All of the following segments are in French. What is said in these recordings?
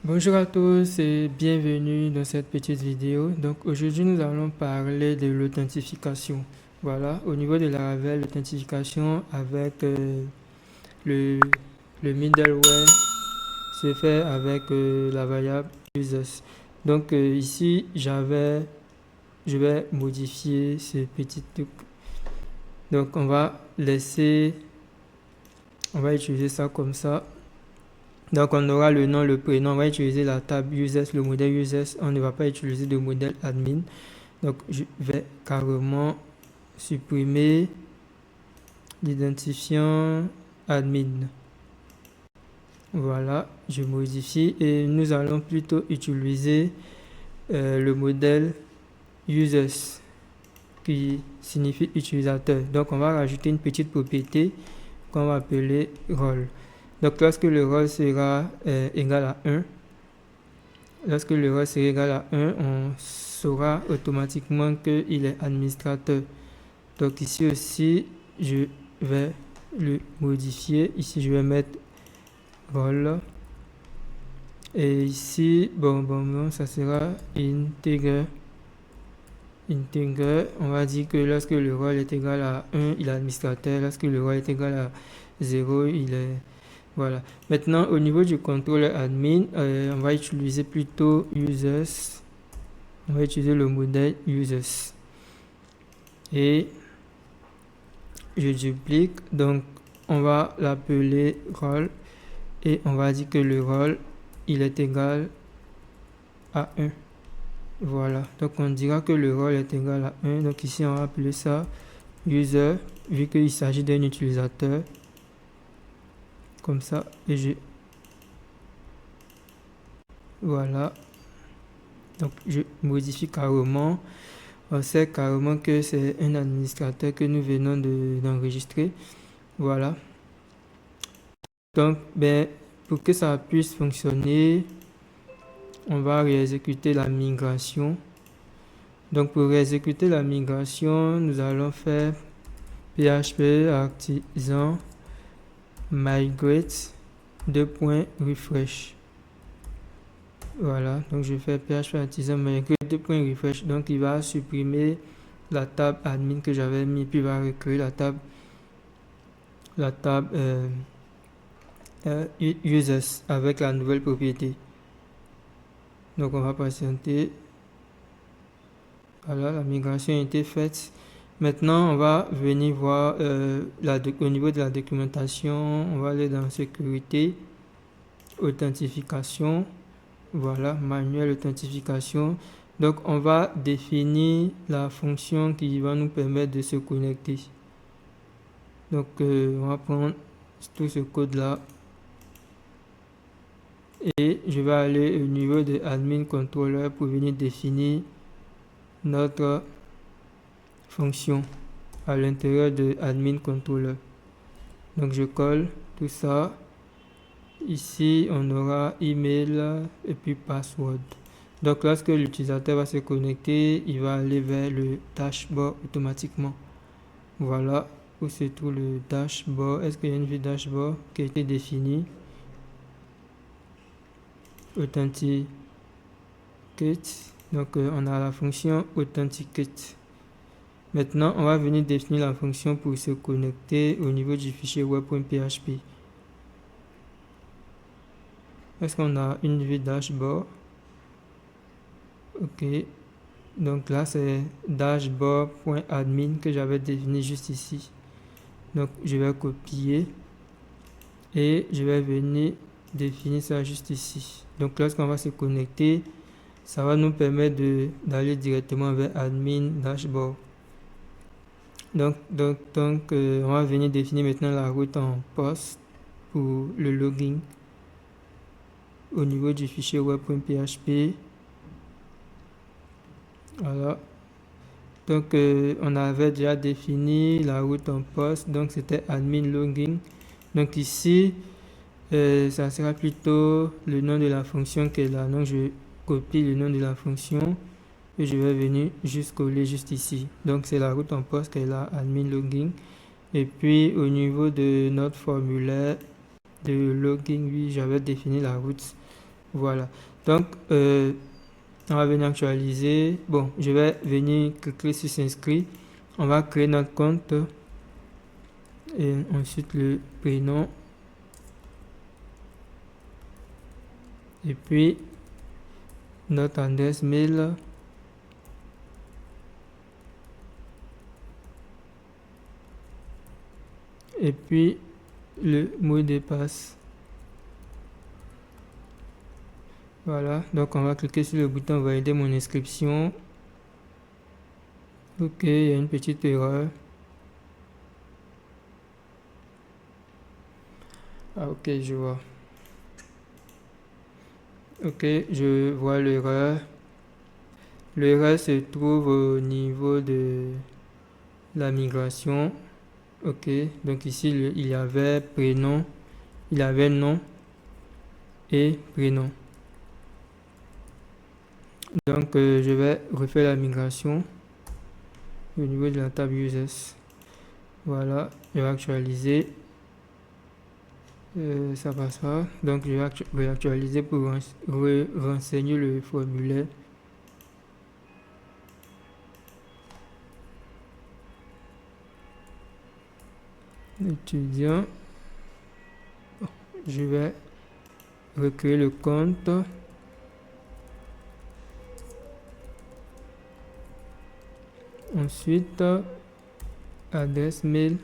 Bonjour à tous et bienvenue dans cette petite vidéo. Donc aujourd'hui nous allons parler de l'authentification. Voilà, au niveau de Laravel, l'authentification avec le, le middleware se fait avec la variable users. Donc ici je vais modifier ce petit truc. Donc on va utiliser ça comme ça. Donc on aura le nom, le prénom, on va utiliser la table users, le modèle users, on ne va pas utiliser le modèle admin. Donc je vais carrément supprimer l'identifiant admin. Voilà, je modifie et nous allons plutôt utiliser le modèle users qui signifie utilisateur. Donc on va rajouter une petite propriété qu'on va appeler role. Donc lorsque le rôle sera égal à 1, on saura automatiquement qu'il est administrateur. Donc ici aussi, je vais le modifier. Ici, je vais mettre rôle. Et ici, ça sera integer. On va dire que lorsque le rôle est égal à 1, il est administrateur. Lorsque le rôle est égal à 0, il est... Voilà. Maintenant, au niveau du contrôleur admin, on va utiliser plutôt users. On va utiliser le modèle users. Et je duplique. Donc, on va l'appeler role. Et on va dire que le rôle, il est égal à 1. Voilà. Donc, on dira que le rôle est égal à 1. Donc, ici, on va appeler ça user, vu qu'il s'agit d'un utilisateur. Comme ça, et voilà. Donc je modifie carrément. On sait carrément que c'est un administrateur que nous venons d'enregistrer. Voilà. Donc pour que ça puisse fonctionner, on va réexécuter la migration. Donc pour réexécuter la migration, nous allons faire php artisan migrate refresh. Voilà, donc je fais php artisan migrate refresh. Donc il va supprimer la table admin que j'avais mis, puis il va recréer la table users avec la nouvelle propriété. Donc on va patienter. Voilà, la migration a été faite. Maintenant, on va venir voir au niveau de la documentation. On va aller dans sécurité, authentification. Voilà, manuel authentification. Donc, on va définir la fonction qui va nous permettre de se connecter. Donc, on va prendre tout ce code-là. Et je vais aller au niveau de admin controller pour venir définir notre fonction à l'intérieur de admin controller. Donc je colle tout ça. Ici on aura email et puis password. Donc lorsque l'utilisateur va se connecter, il va aller vers le dashboard automatiquement. Voilà où se trouve le dashboard. Est-ce qu'il y a une vue dashboard qui a été définie? Authenticate. Donc on a la fonction authenticate. Maintenant, on va venir définir la fonction pour se connecter au niveau du fichier web.php. Est-ce qu'on a une vue dashboard? Ok. Donc là, c'est dashboard.admin que j'avais défini juste ici. Donc, je vais copier et je vais venir définir ça juste ici. Donc, lorsqu'on va se connecter, ça va nous permettre d'aller directement vers admin dashboard. Donc, on va venir définir maintenant la route en post pour le login au niveau du fichier web.php. Voilà. Donc, on avait déjà défini la route en post. Donc, c'était admin login. Donc, ici, ça sera plutôt le nom de la fonction qui est là. Donc, je copie le nom de la fonction et je vais venir coller juste ici. Donc, c'est la route en post qui est là, admin login. Et puis, au niveau de notre formulaire de login, oui, j'avais défini la route Voilà. Donc, on va venir actualiser. Bon, je vais venir cliquer sur s'inscrire. On va créer notre compte. Et ensuite le prénom. Et puis, notre adresse mail. Et puis, le mot de passe. Voilà, donc on va cliquer sur le bouton valider mon inscription. Ok, il y a une petite erreur. Ah ok, je vois. Ok, je vois l'erreur. L'erreur se trouve au niveau de la migration. Ok, donc ici il y avait prénom, il y avait nom et prénom. Donc je vais refaire la migration au niveau de la table users. Voilà, je vais actualiser. Ça passe pas. Donc je vais réactualiser pour renseigner le formulaire. Étudiant. Je vais recréer le compte. Ensuite, adresse mail.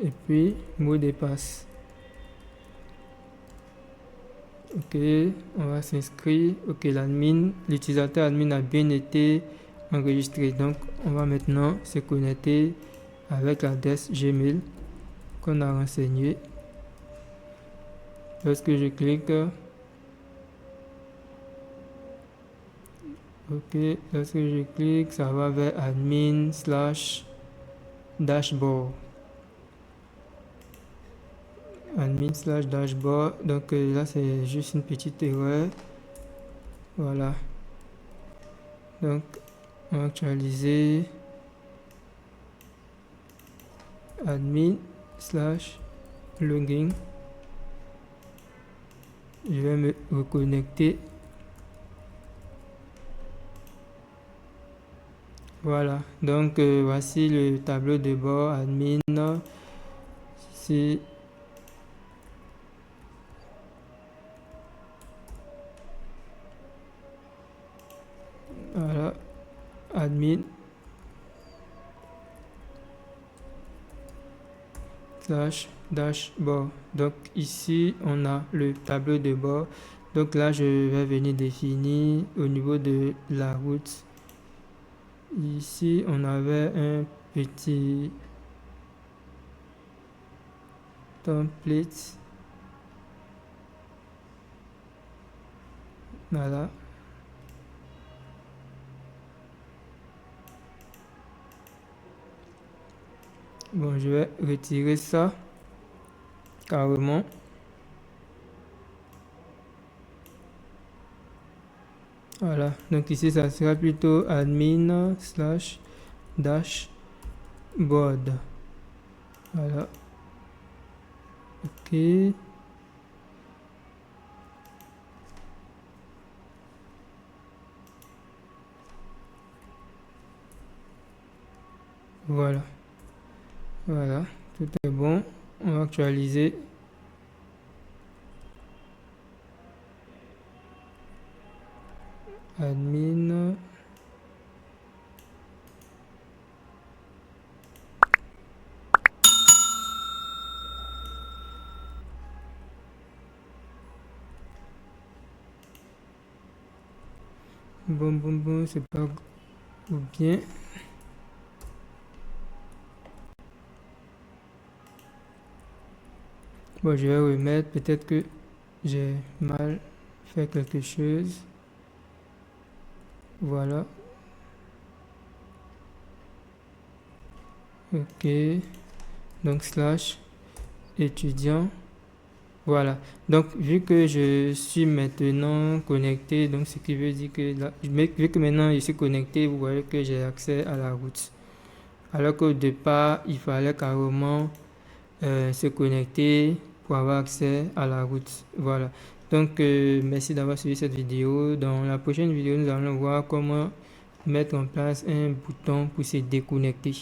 Et puis, mot de passe. Ok, on va s'inscrire. Ok, l'utilisateur admin a bien été enregistré. Donc, on va maintenant se connecter avec l'adresse Gmail qu'on a renseigné. Lorsque je clique, ok, lorsque je clique, ça va vers admin/dashboard. Admin/dashboard. Donc là, c'est juste une petite erreur. Voilà. Donc, on va actualiser admin/login. Je vais me reconnecter. Voilà. Donc, voici le tableau de bord admin. C'est voilà, admin /dashboard. Donc ici on a le tableau de bord. Donc là je vais venir définir au niveau de la route. Ici on avait un petit template. Voilà. Bon, je vais retirer ça carrément. Voilà, donc ici ça sera plutôt admin/dashboard. Voilà. Ok. Voilà. Voilà, tout est bon. On va actualiser. Admin. Bon, c'est pas ou bien. Bon, je vais remettre. Peut-être que j'ai mal fait quelque chose. Voilà. Ok. Donc, slash étudiant. Voilà. Donc, vu que je suis maintenant connecté, donc ce qui veut dire que là, vu que maintenant je suis connecté, vous voyez que j'ai accès à la route. Alors qu'au départ, il fallait carrément se connecter pour avoir accès à la route. Voilà. Donc, merci d'avoir suivi cette vidéo. Dans la prochaine vidéo, nous allons voir comment mettre en place un bouton pour se déconnecter.